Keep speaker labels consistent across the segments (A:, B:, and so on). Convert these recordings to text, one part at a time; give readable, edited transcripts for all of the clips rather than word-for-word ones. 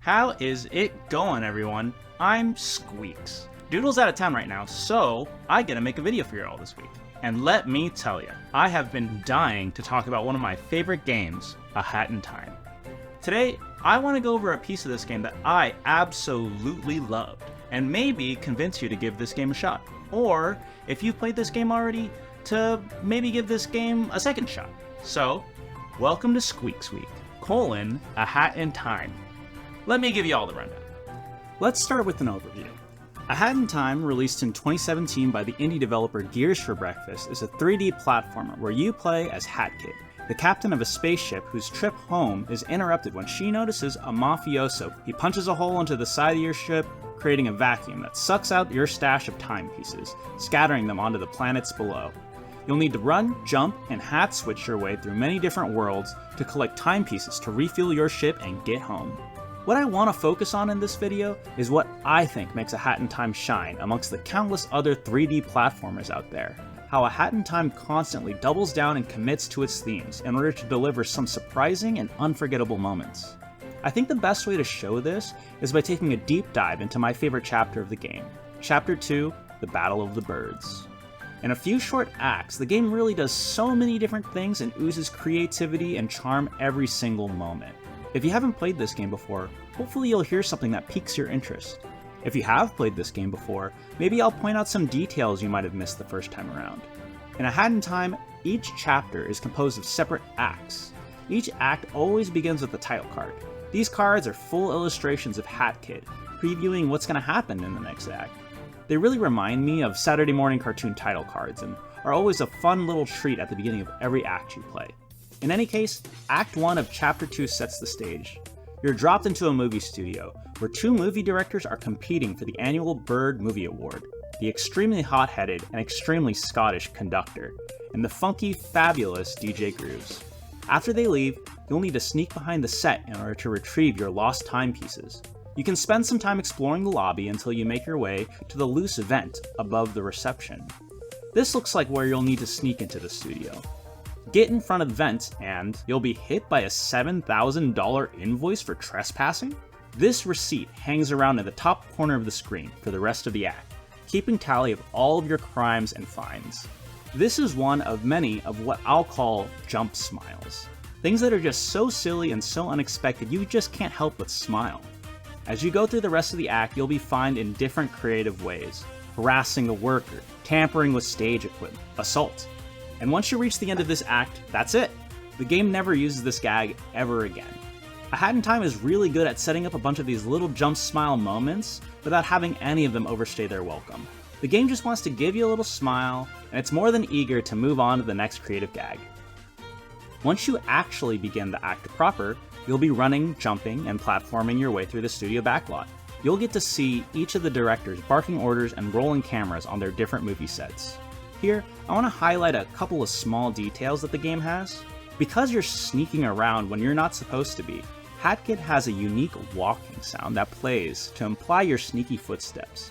A: How is it going, everyone? I'm Squeaks. Doodle's out of town right now, so I get to make a video for you all this week. And let me tell you, I have been dying to talk about one of my favorite games, A Hat in Time. Today, I want to go over a piece of this game that I absolutely loved, and maybe convince you to give this game a shot. Or, if you've played this game already, to maybe give this game a second shot. So, welcome to Squeaks Week, A Hat in Time. Let me give you all the rundown. Let's start with an overview. A Hat in Time, released in 2017 by the indie developer Gears for Breakfast, is a 3D platformer where you play as Hat Kid, the captain of a spaceship whose trip home is interrupted when she notices a mafioso. He punches a hole into the side of your ship, creating a vacuum that sucks out your stash of timepieces, scattering them onto the planets below. You'll need to run, jump, and hat switch your way through many different worlds to collect timepieces to refuel your ship and get home. What I want to focus on in this video is what I think makes A Hat in Time shine amongst the countless other 3D platformers out there. How A Hat in Time constantly doubles down and commits to its themes in order to deliver some surprising and unforgettable moments. I think the best way to show this is by taking a deep dive into my favorite chapter of the game, Chapter 2, The Battle of the Birds. In a few short acts, the game really does so many different things and oozes creativity and charm every single moment. If you haven't played this game before, hopefully you'll hear something that piques your interest. If you have played this game before, maybe I'll point out some details you might have missed the first time around. In A Hat in Time, each chapter is composed of separate acts. Each act always begins with a title card. These cards are full illustrations of Hat Kid, previewing what's going to happen in the next act. They really remind me of Saturday morning cartoon title cards and are always a fun little treat at the beginning of every act you play. In any case, Act 1 of Chapter 2 sets the stage. You're dropped into a movie studio, where two movie directors are competing for the annual Bird Movie Award, the extremely hot-headed and extremely Scottish Conductor, and the funky, fabulous DJ Grooves. After they leave, you'll need to sneak behind the set in order to retrieve your lost timepieces. You can spend some time exploring the lobby until you make your way to the loose vent above the reception. This looks like where you'll need to sneak into the studio. Get in front of the vent and you'll be hit by a $7,000 invoice for trespassing? This receipt hangs around in the top corner of the screen for the rest of the act, keeping tally of all of your crimes and fines. This is one of many of what I'll call jump smiles. Things that are just so silly and so unexpected you just can't help but smile. As you go through the rest of the act, you'll be fined in different creative ways. Harassing a worker, tampering with stage equipment, assault. And once you reach the end of this act, that's it. The game never uses this gag ever again. A Hat in Time is really good at setting up a bunch of these little jump smile moments without having any of them overstay their welcome. The game just wants to give you a little smile, and it's more than eager to move on to the next creative gag. Once you actually begin the act proper, you'll be running, jumping, and platforming your way through the studio backlot. You'll get to see each of the directors barking orders and rolling cameras on their different movie sets. Here, I want to highlight a couple of small details that the game has. Because you're sneaking around when you're not supposed to be, Hat Kid has a unique walking sound that plays to imply your sneaky footsteps.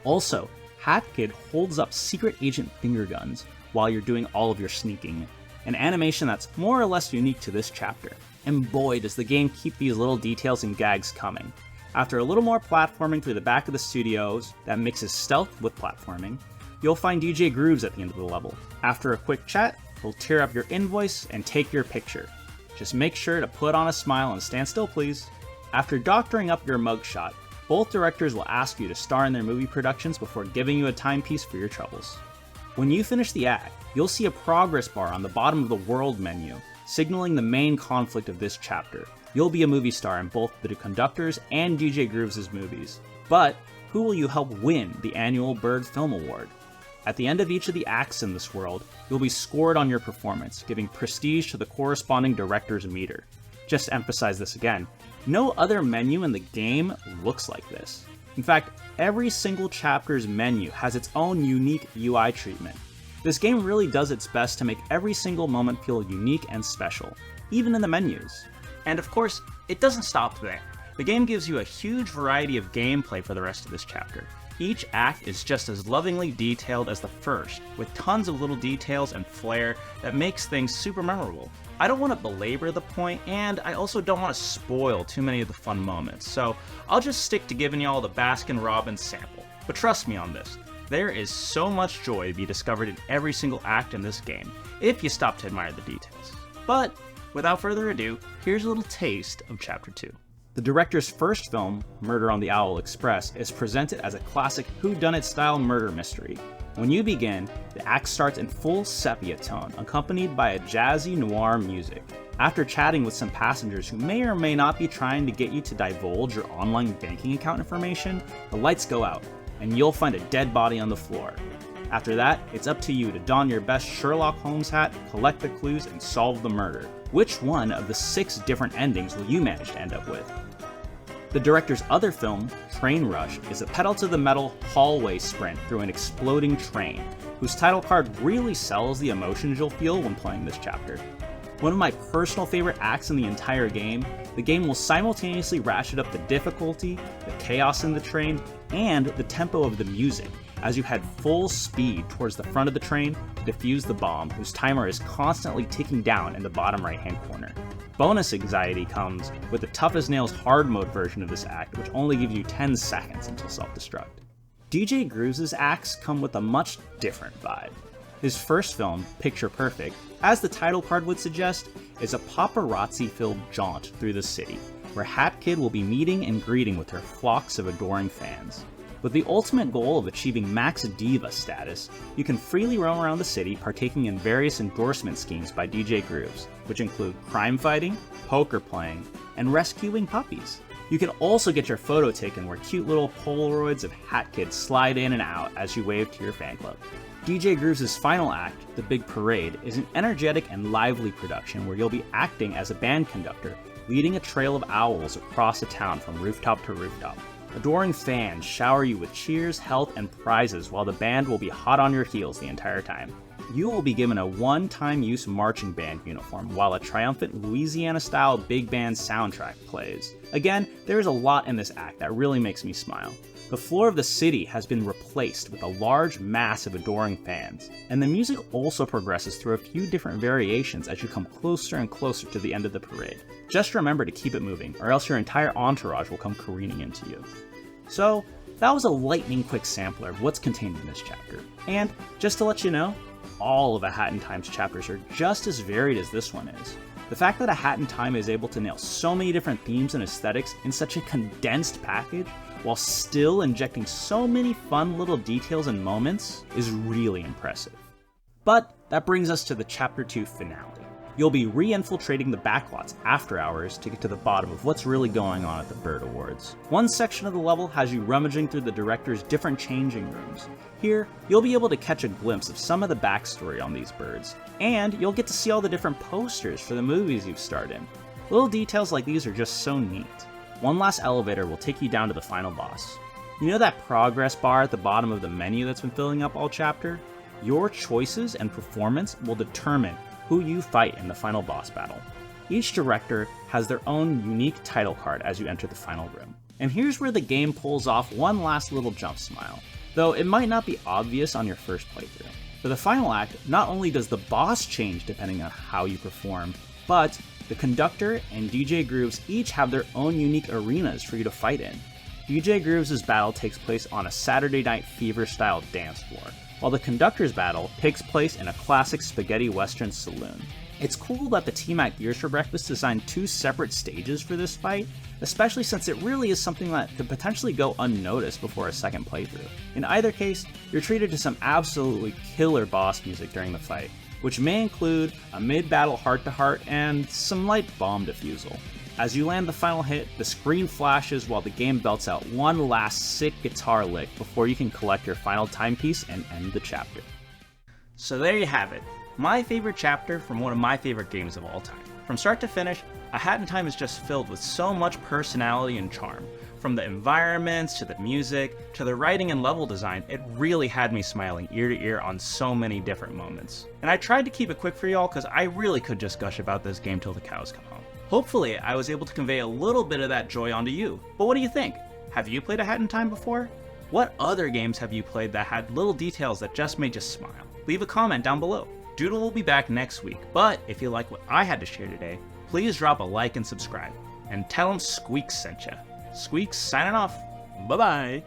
A: Also, Hat Kid holds up secret agent finger guns while you're doing all of your sneaking, an animation that's more or less unique to this chapter. And boy, does the game keep these little details and gags coming. After a little more platforming through the back of the studios that mixes stealth with platforming, you'll find DJ Grooves at the end of the level. After a quick chat, he'll tear up your invoice and take your picture. Just make sure to put on a smile and stand still, please. After doctoring up your mugshot, both directors will ask you to star in their movie productions before giving you a timepiece for your troubles. When you finish the act, you'll see a progress bar on the bottom of the world menu, signaling the main conflict of this chapter. You'll be a movie star in both the Conductor's and DJ Grooves' movies. But who will you help win the annual Bird Film Award? At the end of each of the acts in this world, you'll be scored on your performance, giving prestige to the corresponding director's meter. Just to emphasize this again, no other menu in the game looks like this. In fact, every single chapter's menu has its own unique UI treatment. This game really does its best to make every single moment feel unique and special, even in the menus. And of course, it doesn't stop there. The game gives you a huge variety of gameplay for the rest of this chapter. Each act is just as lovingly detailed as the first, with tons of little details and flair that makes things super memorable. I don't want to belabor the point, and I also don't want to spoil too many of the fun moments, so I'll just stick to giving y'all the Baskin-Robbins sample. But trust me on this, there is so much joy to be discovered in every single act in this game, if you stop to admire the details. But without further ado, here's a little taste of Chapter 2. The director's first film, Murder on the Owl Express, is presented as a classic whodunit-style murder mystery. When you begin, the act starts in full sepia tone, accompanied by a jazzy noir music. After chatting with some passengers who may or may not be trying to get you to divulge your online banking account information, the lights go out, and you'll find a dead body on the floor. After that, it's up to you to don your best Sherlock Holmes hat, collect the clues, and solve the murder. Which one of the 6 different endings will you manage to end up with? The director's other film, Train Rush, is a pedal-to-the-metal hallway sprint through an exploding train, whose title card really sells the emotions you'll feel when playing this chapter. One of my personal favorite acts in the entire game, the game will simultaneously ratchet up the difficulty, the chaos in the train, and the tempo of the music, as you head full speed towards the front of the train to defuse the bomb, whose timer is constantly ticking down in the bottom right-hand corner. Bonus anxiety comes with the tough-as-nails hard mode version of this act, which only gives you 10 seconds until self-destruct. DJ Grooves' acts come with a much different vibe. His first film, Picture Perfect, as the title card would suggest, is a paparazzi-filled jaunt through the city, where Hat Kid will be meeting and greeting with her flocks of adoring fans. With the ultimate goal of achieving Max Diva status, you can freely roam around the city partaking in various endorsement schemes by DJ Grooves, which include crime fighting, poker playing, and rescuing puppies. You can also get your photo taken where cute little Polaroids of Hat Kid slide in and out as you wave to your fan club. DJ Grooves' final act, The Big Parade, is an energetic and lively production where you'll be acting as a band conductor, leading a trail of owls across the town from rooftop to rooftop. Adoring fans shower you with cheers, health, and prizes while the band will be hot on your heels the entire time. You will be given a one-time use marching band uniform while a triumphant Louisiana-style big band soundtrack plays. Again, there is a lot in this act that really makes me smile. The floor of the city has been replaced with a large mass of adoring fans, and the music also progresses through a few different variations as you come closer and closer to the end of the parade. Just remember to keep it moving, or else your entire entourage will come careening into you. So, that was a lightning quick sampler of what's contained in this chapter. And, just to let you know, all of A Hat in Time's chapters are just as varied as this one is. The fact that A Hat in Time is able to nail so many different themes and aesthetics in such a condensed package, while still injecting so many fun little details and moments, is really impressive. But that brings us to the Chapter 2 finale. You'll be re-infiltrating the backlots after hours to get to the bottom of what's really going on at the Bird Awards. One section of the level has you rummaging through the director's different changing rooms. Here, you'll be able to catch a glimpse of some of the backstory on these birds, and you'll get to see all the different posters for the movies you've starred in. Little details like these are just so neat. One last elevator will take you down to the final boss. You know that progress bar at the bottom of the menu that's been filling up all chapter? Your choices and performance will determine who you fight in the final boss battle. Each director has their own unique title card as you enter the final room. And here's where the game pulls off one last little jump smile, though it might not be obvious on your first playthrough. For the final act, not only does the boss change depending on how you perform, but the Conductor and DJ Grooves each have their own unique arenas for you to fight in. DJ Grooves' battle takes place on a Saturday Night Fever-style dance floor, while the Conductor's battle takes place in a classic spaghetti western saloon. It's cool that the team at Gears for Breakfast designed 2 separate stages for this fight, especially since it really is something that could potentially go unnoticed before a second playthrough. In either case, you're treated to some absolutely killer boss music during the fight, which may include a mid-battle heart-to-heart and some light bomb defusal. As you land the final hit, the screen flashes while the game belts out one last sick guitar lick before you can collect your final timepiece and end the chapter. So there you have it, my favorite chapter from one of my favorite games of all time. From start to finish, A Hat in Time is just filled with so much personality and charm. From the environments, to the music, to the writing and level design, it really had me smiling ear to ear on so many different moments. And I tried to keep it quick for y'all because I really could just gush about this game till the cows come home. Hopefully, I was able to convey a little bit of that joy onto you. But what do you think? Have you played A Hat in Time before? What other games have you played that had little details that just made you smile? Leave a comment down below. Doodle will be back next week, but if you like what I had to share today, please drop a like and subscribe. And tell him Squeaks sent ya. Squeaks signing off. Bye-bye.